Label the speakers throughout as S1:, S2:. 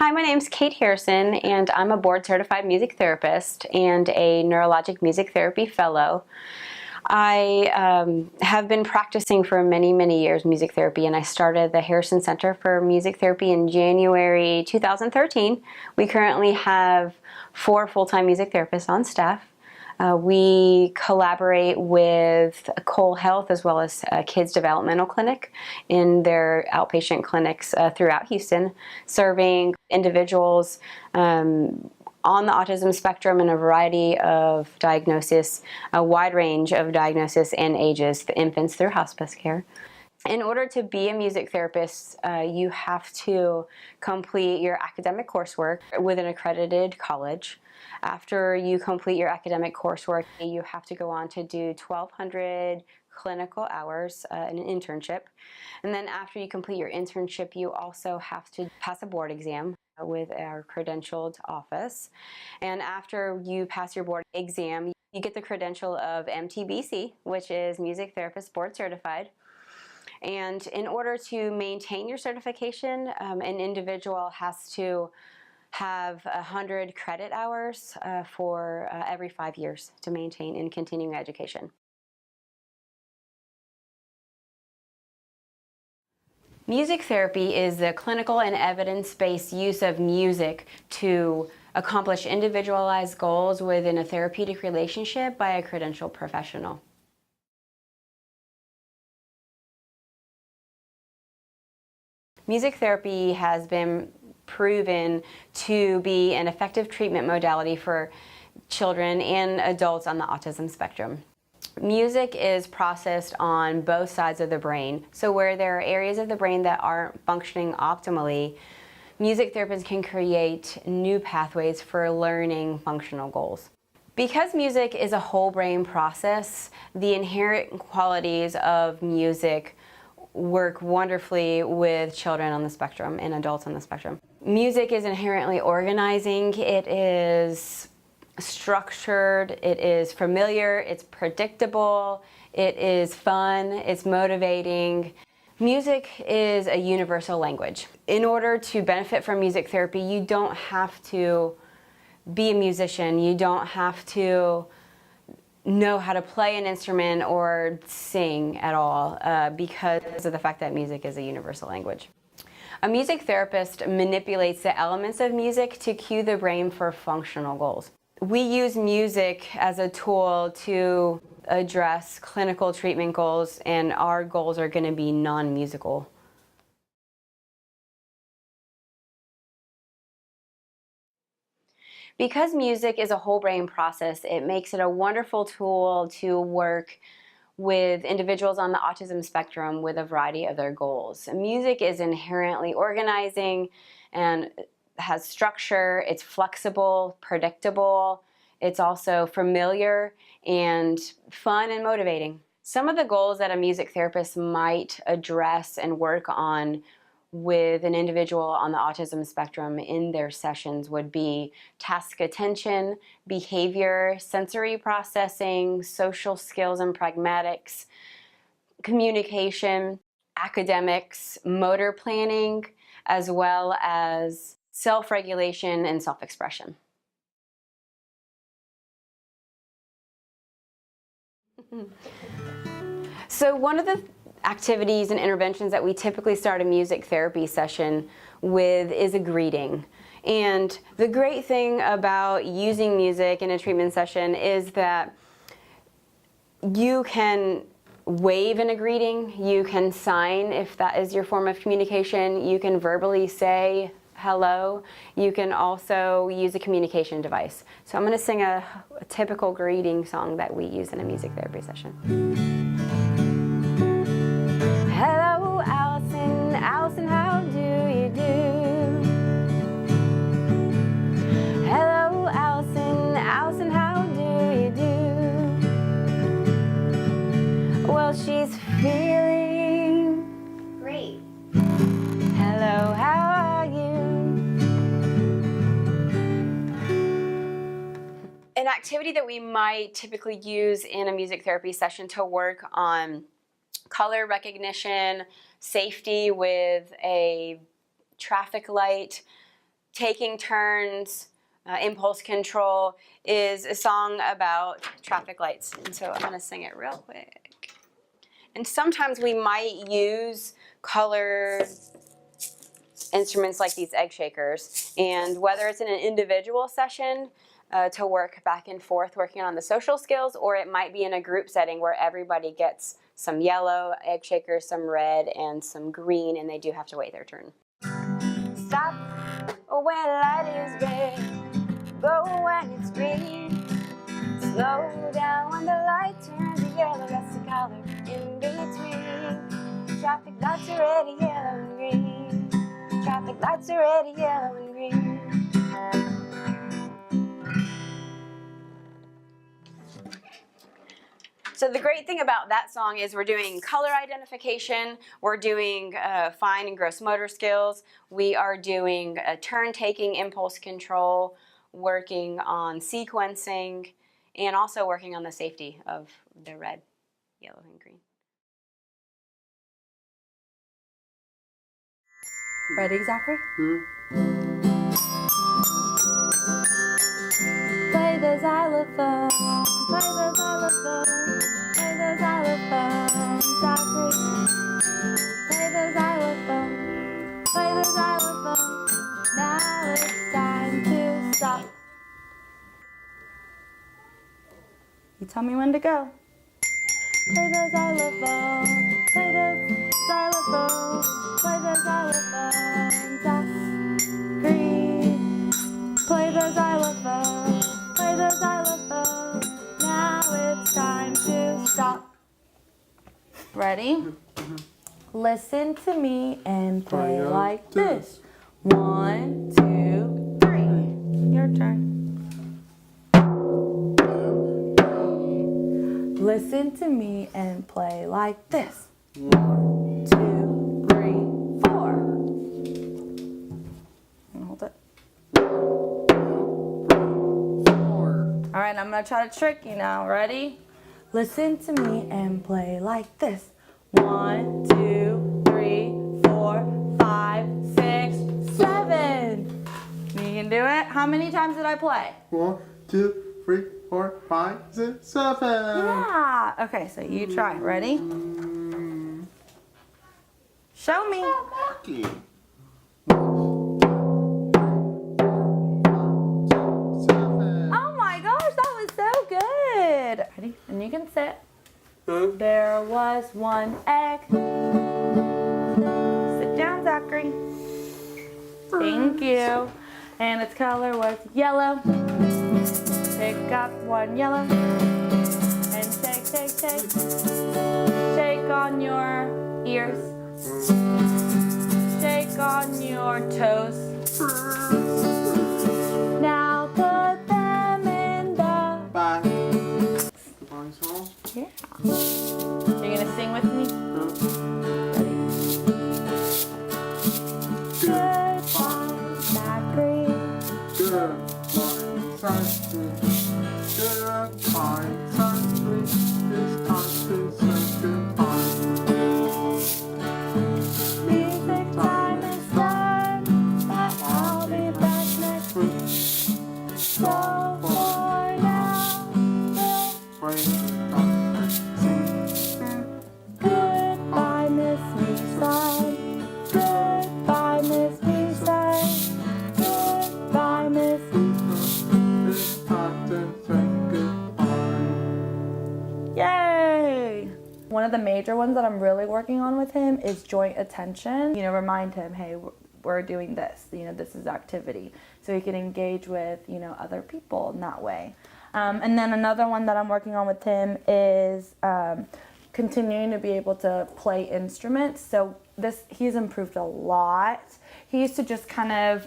S1: Hi, my name's Kate Harrison, and I'm a board-certified music therapist and a neurologic music therapy fellow. I have been practicing for many, many years music therapy, and I started the Harrison Center for Music Therapy in January 2013. We currently have 4 full-time music therapists on staff. We collaborate with Cole Health as well as Kids Developmental Clinic in their outpatient clinics throughout Houston, serving individuals on the autism spectrum in a variety of diagnoses, a wide range of diagnoses and ages, the infants through hospice care. In order to be a music therapist, you have to complete your academic coursework with an accredited college. After you complete your academic coursework, you have to go on to do 1,200 clinical hours in an internship. And then after you complete your internship, you also have to pass a board exam with our credentialed office. And after you pass your board exam, you get the credential of MTBC, which is Music Therapist Board Certified. And in order to maintain your certification, an individual has to have 100 credit hours for every 5 years to maintain in continuing education. Music therapy is the clinical and evidence-based use of music to accomplish individualized goals within a therapeutic relationship by a credentialed professional. Music therapy has been proven to be an effective treatment modality for children and adults on the autism spectrum. Music is processed on both sides of the brain, so where there are areas of the brain that aren't functioning optimally, music therapists can create new pathways for learning functional goals. Because music is a whole brain process, the inherent qualities of music work wonderfully with children on the spectrum and adults on the spectrum. Music is inherently organizing. It is structured, it is familiar, it's predictable, it is fun, it's motivating. Music is a universal language. In order to benefit from music therapy, you don't have to be a musician, you don't have to know how to play an instrument or sing at all because of the fact that music is a universal language. A music therapist manipulates the elements of music to cue the brain for functional goals. We use music as a tool to address clinical treatment goals, and our goals are going to be non-musical. Because music is a whole brain process, it makes it a wonderful tool to work with individuals on the autism spectrum with a variety of their goals. Music is inherently organizing and has structure, it's flexible, predictable, it's also familiar and fun and motivating. Some of the goals that a music therapist might address and work on with an individual on the autism spectrum in their sessions would be task attention, behavior, sensory processing, social skills and pragmatics, communication, academics, motor planning, as well as self-regulation and self-expression. So one of the activities and interventions that we typically start a music therapy session with is a greeting. And the great thing about using music in a treatment session is that you can wave in a greeting, you can sign if that is your form of communication, you can verbally say hello, you can also use a communication device. So I'm going to sing a typical greeting song that we use in a music therapy session. Hello, Allison, Allison, how do you do? Hello, Allison, Allison, how do you do? Well, she's feeling
S2: great.
S1: Hello, how are you? An activity that we might typically use in a music therapy session to work on color recognition, safety with a traffic light, taking turns, impulse control, is a song about traffic lights. And so I'm going to sing it real quick. And sometimes we might use colored instruments like these egg shakers. And whether it's in an individual session to work back and forth working on the social skills, or it might be in a group setting where everybody gets some yellow egg shakers, some red, and some green, and they do have to wait their turn. Stop when light is red, go when it's green. Slow down when the light turns to yellow, that's the color in between. Traffic lights are red, yellow, and green. Traffic lights are red, yellow, and green. So the great thing about that song is we're doing color identification, we're doing fine and gross motor skills, we are doing turn-taking, impulse control, working on sequencing, and also working on the safety of the red, yellow, and green.
S2: Ready, Zachary? Play the xylophone, play the xylophone, play the xylophone, Zachary. Play the xylophone, play the xylophone. Now it's time to stop. You tell me when to go. Play the xylophone, play the xylophone, play the xylophone, Zachary. Play the xylophone, play the xylophone. Now it's time to stop. Ready? Listen to me and play like this. 1, 2, 3. Your turn. Listen to me and play like this. 1, 2, 3, 4. Hold it. All right, I'm gonna try to trick you now. Ready? Listen to me and play like this. 1, 2, 3, 4, 5, 6, 7. You can do it. How many times did I play?
S3: 1, 2, 3, 4, 5, 6, 7.
S2: Yeah. Okay, so you try. Ready? Show me.
S3: Monkey.
S2: Oh my gosh, that was so good. Ready? And you can sit. There was one egg. Sit down, Zachary. Thank you. And its color was yellow. Pick up one yellow. And shake, shake, shake. Shake on your ears. Shake on your toes. Now put them in the
S3: Bye. Goodbye, song.
S2: Yeah. You're gonna sing with me? Ready? Goodbye, Zachary.
S3: Goodbye, Zachary. Goodbye, Zachary. It's time to say goodbye.
S2: Music time is done, but I'll be back next week. So for now, goodbye, Miss Me-san. Goodbye, Miss Me-san. Goodbye, Miss Me-san.
S3: It's time to say goodbye.
S2: Yay! One of the major ones that I'm really working on with him is joint attention. You know, remind him, hey, we're doing this. You know, this is activity. So he can engage with, you know, other people in that way. And then another one that I'm working on with him is continuing to be able to play instruments. So he's improved a lot. He used to just kind of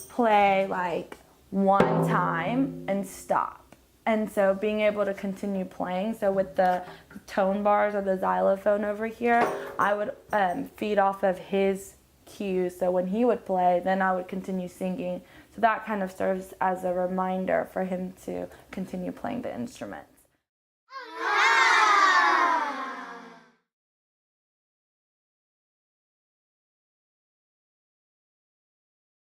S2: play like one time and stop. And so being able to continue playing, so with the tone bars or the xylophone over here, I would feed off of his cues. So when he would play, then I would continue singing. So that kind of serves as a reminder for him to continue playing the instruments.